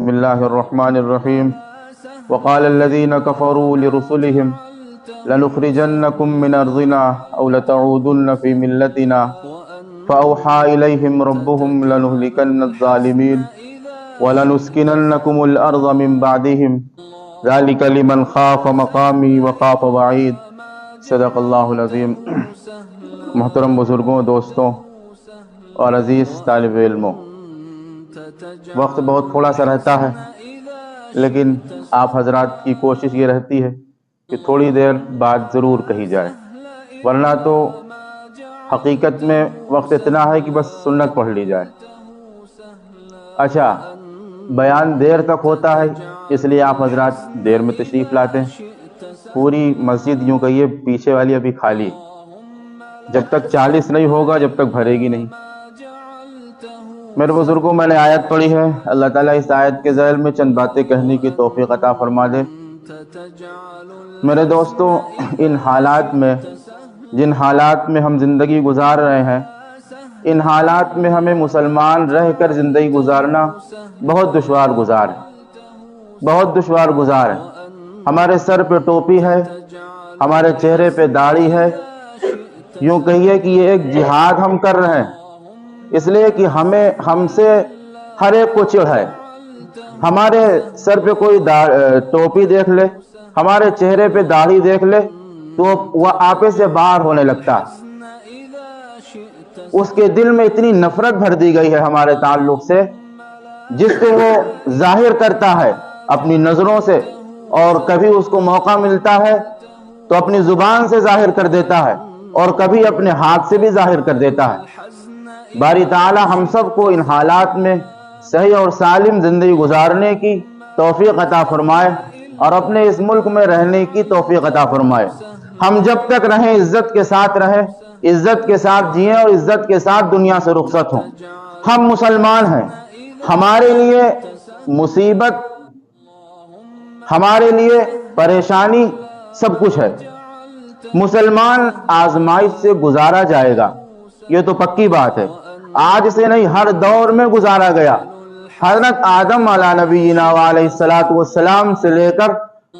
بسم الله الرحمن الرحيم وقال الذين كفروا لرسلهم لنخرجنكم من أرضنا أو لتعودن في ملتنا فأوحى إليهم ربهم لنهلكن الظالمين ولنسكننكم الأرض من بعدهم ذلك لمن خاف مقامی وخاف وعید۔ صدق اللہ العظیم۔ محترم بزرگوں، دوستوں اور عزیز طالب علموں، وقت بہت تھوڑا سا رہتا ہے، لیکن آپ حضرات کی کوشش یہ رہتی ہے کہ تھوڑی دیر بعد ضرور کہی جائے، ورنہ تو حقیقت میں وقت اتنا ہے کہ بس سنت پڑھ لی جائے۔ اچھا، بیان دیر تک ہوتا ہے، اس لیے آپ حضرات دیر میں تشریف لاتے ہیں۔ پوری مسجد یوں کہیے پیچھے والی ابھی خالی، جب تک 40 نہیں ہوگا جب تک بھرے گی نہیں۔ میرے بزرگوں، میں نے آیت پڑھی ہے، اللہ تعالیٰ اس آیت کے ذیل میں چند باتیں کہنے کی توفیق عطا فرما دے۔ میرے دوستوں، ان حالات میں، جن حالات میں ہم زندگی گزار رہے ہیں، ان حالات میں ہمیں مسلمان رہ کر زندگی گزارنا بہت دشوار گزار ہے، بہت دشوار گزار ہے۔ ہمارے سر پہ ٹوپی ہے، ہمارے چہرے پہ داڑھی ہے، یوں کہیے کہ یہ ایک جہاد ہم کر رہے ہیں، اس لیے کہ ہم سے ہر ایک کو چڑ ہے۔ ہمارے سر پہ کوئی ٹوپی دیکھ لے، ہمارے چہرے پہ داڑھی دیکھ لے تو وہ آپے سے باہر ہونے لگتا ہے۔ اس کے دل میں اتنی نفرت بھر دی گئی ہے ہمارے تعلق سے، جس سے وہ ظاہر کرتا ہے اپنی نظروں سے، اور کبھی اس کو موقع ملتا ہے تو اپنی زبان سے ظاہر کر دیتا ہے، اور کبھی اپنے ہاتھ سے بھی ظاہر کر دیتا ہے۔ باری تعالی ہم سب کو ان حالات میں صحیح اور سالم زندگی گزارنے کی توفیق عطا فرمائے، اور اپنے اس ملک میں رہنے کی توفیق عطا فرمائے۔ ہم جب تک رہیں عزت کے ساتھ رہیں، عزت کے ساتھ جئیں اور عزت کے ساتھ دنیا سے رخصت ہوں۔ ہم مسلمان ہیں، ہمارے لیے مصیبت، ہمارے لیے پریشانی سب کچھ ہے۔ مسلمان آزمائش سے گزارا جائے گا، یہ تو پکی بات ہے، آج سے نہیں، ہر دور میں گزارا گیا۔ حضرت آدم علیہ نبینا علیہ السلام سے لے کر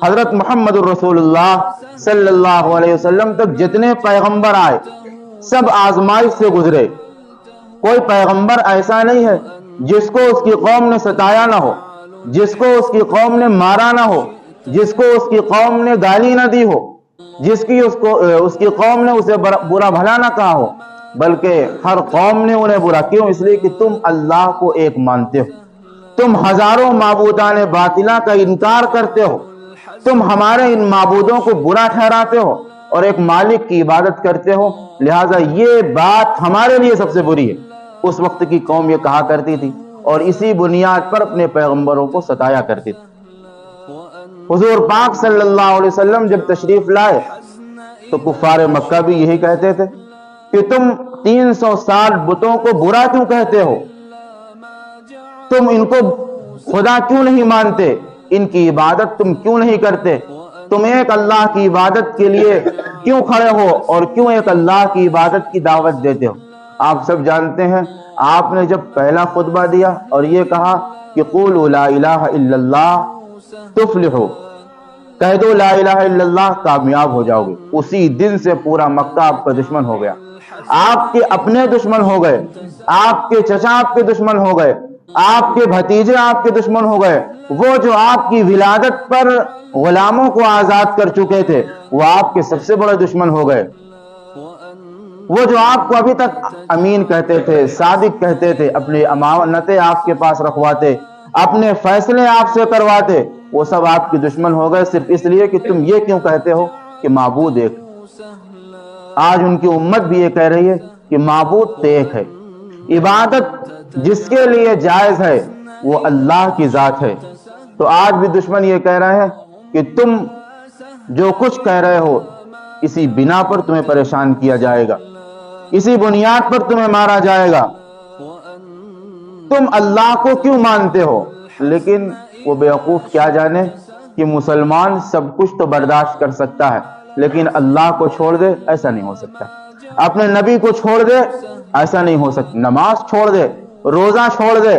حضرت محمد الرسول اللہ صلی اللہ علیہ وسلم تک جتنے پیغمبر آئے سب آزمائش سے گزرے۔ کوئی پیغمبر ایسا نہیں ہے جس کو اس کی قوم نے ستایا نہ ہو، جس کو اس کی قوم نے مارا نہ ہو، جس کو اس کی قوم نے گالی نہ دی ہو، جس کی اس کی قوم نے اسے برا بھلا نہ کہا ہو، بلکہ ہر قوم نے انہیں برا کیوں؟ اس لیے کہ تم اللہ کو ایک مانتے ہو، تم ہزاروں معبودان باطلہ کا انکار کرتے ہو، تم ہمارے ان معبودوں کو برا ٹھہراتے ہو اور ایک مالک کی عبادت کرتے ہو، لہٰذا یہ بات ہمارے لیے سب سے بری ہے۔ اس وقت کی قوم یہ کہا کرتی تھی، اور اسی بنیاد پر اپنے پیغمبروں کو ستایا کرتی تھی۔ حضور پاک صلی اللہ علیہ وسلم جب تشریف لائے تو کفار مکہ بھی یہی کہتے تھے کہ تم 300 سال بتوں کو برا کیوں کہتے ہو؟ تم ان کو خدا کیوں نہیں مانتے؟ ان کی عبادت تم کیوں نہیں کرتے؟ تم ایک اللہ کی عبادت کے لیے کیوں کھڑے ہو اور کیوں ایک اللہ کی عبادت کی دعوت دیتے ہو؟ آپ سب جانتے ہیں، آپ نے جب پہلا خطبہ دیا اور یہ کہا کہ قولوا لا الہ الا اللہ تفلحوا، کہہ دو لا الہ الا اللہ، کامیاب ہو جاؤ گے، اسی دن سے پورا مکہ آپ کا دشمن ہو گیا، آپ کے اپنے دشمن ہو گئے، آپ کے چچا آپ کے دشمن ہو گئے، آپ کے بھتیجے آپ کے دشمن ہو گئے، وہ جو آپ کی ولادت پر غلاموں کو آزاد کر چکے تھے وہ آپ کے سب سے بڑے دشمن ہو گئے، وہ جو آپ کو ابھی تک امین کہتے تھے، صادق کہتے تھے، اپنی امانتیں آپ کے پاس رکھواتے، اپنے فیصلے آپ سے کرواتے، وہ سب آپ کے دشمن ہو گئے، صرف اس لیے کہ تم یہ کیوں کہتے ہو کہ معبود ایک۔ آج ان کی امت بھی یہ کہہ رہی ہے کہ معبود ایک ہے، عبادت جس کے لیے جائز ہے وہ اللہ کی ذات ہے۔ تو آج بھی دشمن یہ کہہ رہے ہیں کہ تم جو کچھ کہہ رہے ہو اسی بنا پر تمہیں پریشان کیا جائے گا، اسی بنیاد پر تمہیں مارا جائے گا، تم اللہ کو کیوں مانتے ہو؟ لیکن وہ بیوقوف کیا جانے کہ مسلمان سب کچھ تو برداشت کر سکتا ہے، لیکن اللہ کو چھوڑ دے ایسا نہیں ہو سکتا، اپنے نبی کو چھوڑ دے ایسا نہیں ہو سکتا، نماز چھوڑ دے، روزہ چھوڑ دے،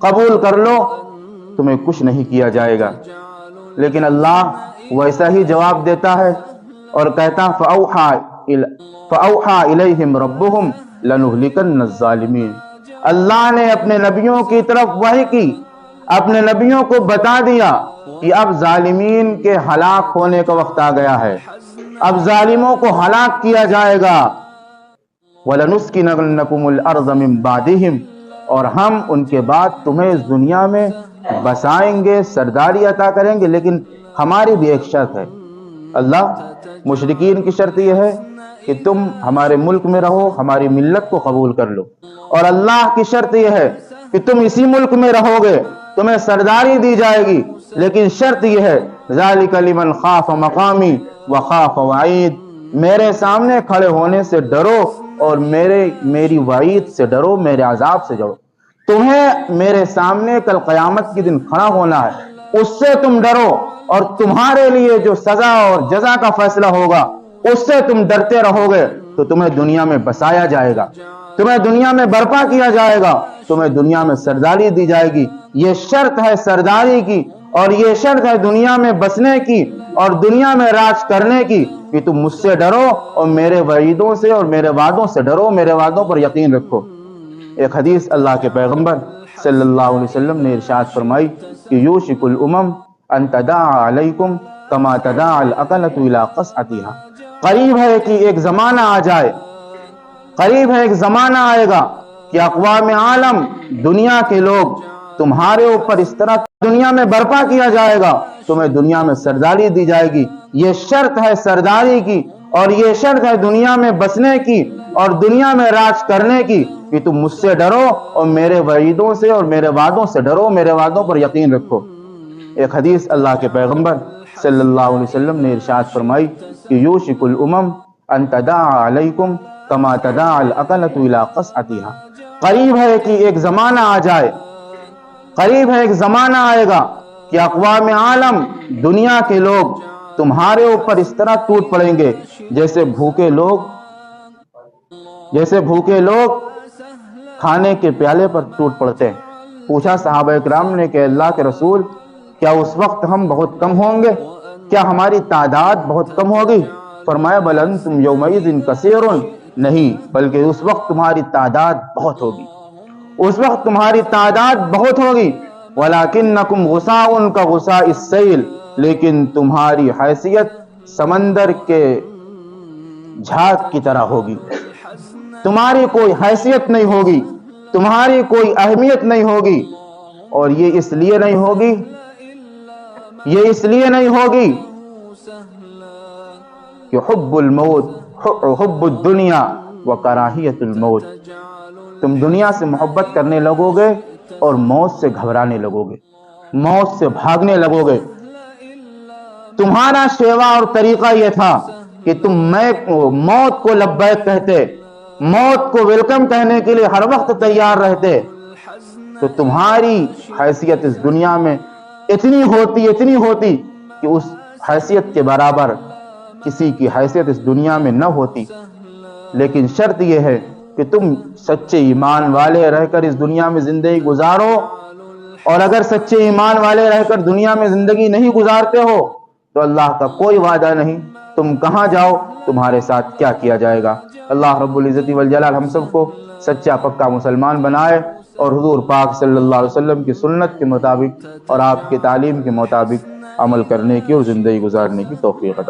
قبول کر لو تمہیں کچھ نہیں کیا جائے گا۔ لیکن اللہ ویسا ہی جواب دیتا ہے اور کہتا فَأَوْحَى إِلَيْهِمْ رَبُّهُمْ لَنُهْلِكَنَّ الظَّالِمِينَ۔ اللہ نے اپنے نبیوں کی طرف وحی کی، اپنے نبیوں کو بتا دیا کہ اب ظالمین کے ہلاک ہونے کا وقت آ گیا ہے، اب ظالموں کو ہلاک کیا جائے گا۔ وَلَنُسْكِنَنَّكُمُ الْأَرْضَ مِنْ بَعْدِهِمْ، اور ہم ان کے بعد تمہیں اس دنیا میں بسائیں گے، سرداری عطا کریں گے، لیکن ہماری بھی ایک شرط ہے۔ اللہ مشرکین کی شرط یہ ہے کہ تم ہمارے ملک میں رہو، ہماری ملت کو قبول کر لو، اور اللہ کی شرط یہ ہے کہ تم اسی ملک میں رہو گے، تمہیں سرداری دی جائے گی، لیکن شرط یہ ہے ذَلِكَ لِمَنْ خَافَ مَقَامِي وَخَافَ وَعِيدِ، میرے سامنے کھڑے ہونے سے ڈرو اور میری وعید سے ڈرو، میرے عذاب سے ڈرو۔ تمہیں میرے سامنے کل قیامت کے دن کھڑا ہونا ہے، اس سے تم ڈرو، اور تمہارے لیے جو سزا اور جزا کا فیصلہ ہوگا اس سے تم ڈرتے رہو گے تو تمہیں دنیا میں بسایا جائے گا، تمہیں دنیا میں برپا کیا جائے گا، تمہیں دنیا میں سرداری دی جائے گی۔ یہ شرط ہے سرداری کی، اور یہ شرط ہے دنیا میں بسنے کی اور دنیا میں راج کرنے کی کہ تم مجھ سے ڈرو اور میرے وعیدوں سے اور میرے وعدوں سے ڈرو، میرے وعدوں پر یقین رکھو۔ ایک حدیث اللہ کے پیغمبر صلی اللہ علیہ وسلم نے ارشاد فرمائی کہ یوشک الامم ان تداعى علیکم کما تداعى الاکلۃ الی قصعتها، قریب ہے کہ ایک زمانہ آ جائے، قریب ہے ایک زمانہ آئے گا کہ اقوام عالم، دنیا کے لوگ تمہارے اوپر اس طرح دنیا میں برپا کیا جائے گا، تمہیں دنیا میں سرداری دی جائے گی۔ یہ شرط ہے سرداری کی، اور یہ شرط ہے دنیا میں بسنے کی اور دنیا میں راج کرنے کی کہ تم مجھ سے ڈرو اور میرے وعیدوں سے اور میرے وعدوں سے ڈرو، میرے وعدوں پر یقین رکھو۔ ایک حدیث اللہ کے پیغمبر صلی اللہ علیہ وسلم نے ارشاد فرمائی کہ یوشک الامم ان تداعى علیکم کما تداعى الاکلۃ الی قصعتها، قریب ہے کہ ایک زمانہ آ جائے، قریب ہے ایک زمانہ آئے گا کہ اقوام عالم، دنیا کے لوگ تمہارے اوپر اس طرح ٹوٹ پڑیں گے جیسے بھوکے لوگ کھانے کے پیالے پر ٹوٹ پڑتے ہیں۔ پوچھا صحابہ اکرام نے کہ اللہ کے رسول، کیا اس وقت ہم بہت کم ہوں گے؟ کیا ہماری تعداد بہت کم ہوگی؟ فرمایا بل انتم یومئذ کثیر، نہیں، بلکہ اس وقت تمہاری تعداد بہت ہوگی، اس وقت تمہاری تعداد بہت ہوگی۔ وَلَكِنَّكُمْ غُثَاءٌ كَغُثَاءِ السَّيْلِ، لیکن تمہاری حیثیت سمندر کے جھاگ کی طرح ہوگی، تمہاری کوئی حیثیت نہیں ہوگی، تمہاری کوئی اہمیت نہیں ہوگی۔ اور یہ اس لیے نہیں ہوگی کہ حب الموت، حب الدنیا وکراہیت الموت، تم دنیا سے محبت کرنے لگو گے اور موت سے گھبرانے لگو گے، موت سے بھاگنے لگو گے۔ تمہارا شیوا اور طریقہ یہ تھا کہ تم موت کو لبیک کہتے، موت کو ویلکم کہنے کے لیے ہر وقت تیار رہتے، تو تمہاری حیثیت اس دنیا میں اتنی ہوتی کہ اس حیثیت کے برابر کسی کی حیثیت اس دنیا میں نہ ہوتی۔ لیکن شرط یہ ہے کہ تم سچے ایمان والے رہ کر اس دنیا میں زندگی گزارو، اور اگر سچے ایمان والے رہ کر دنیا میں زندگی نہیں گزارتے ہو تو اللہ کا کوئی وعدہ نہیں تم کہاں جاؤ، تمہارے ساتھ کیا کیا جائے گا۔ اللہ رب العزت والجلال ہم سب کو سچا پکا مسلمان بنائے، اور حضور پاک صلی اللہ علیہ وسلم کی سنت کے مطابق اور آپ کی تعلیم کے مطابق عمل کرنے کی اور زندگی گزارنے کی توفیق عطا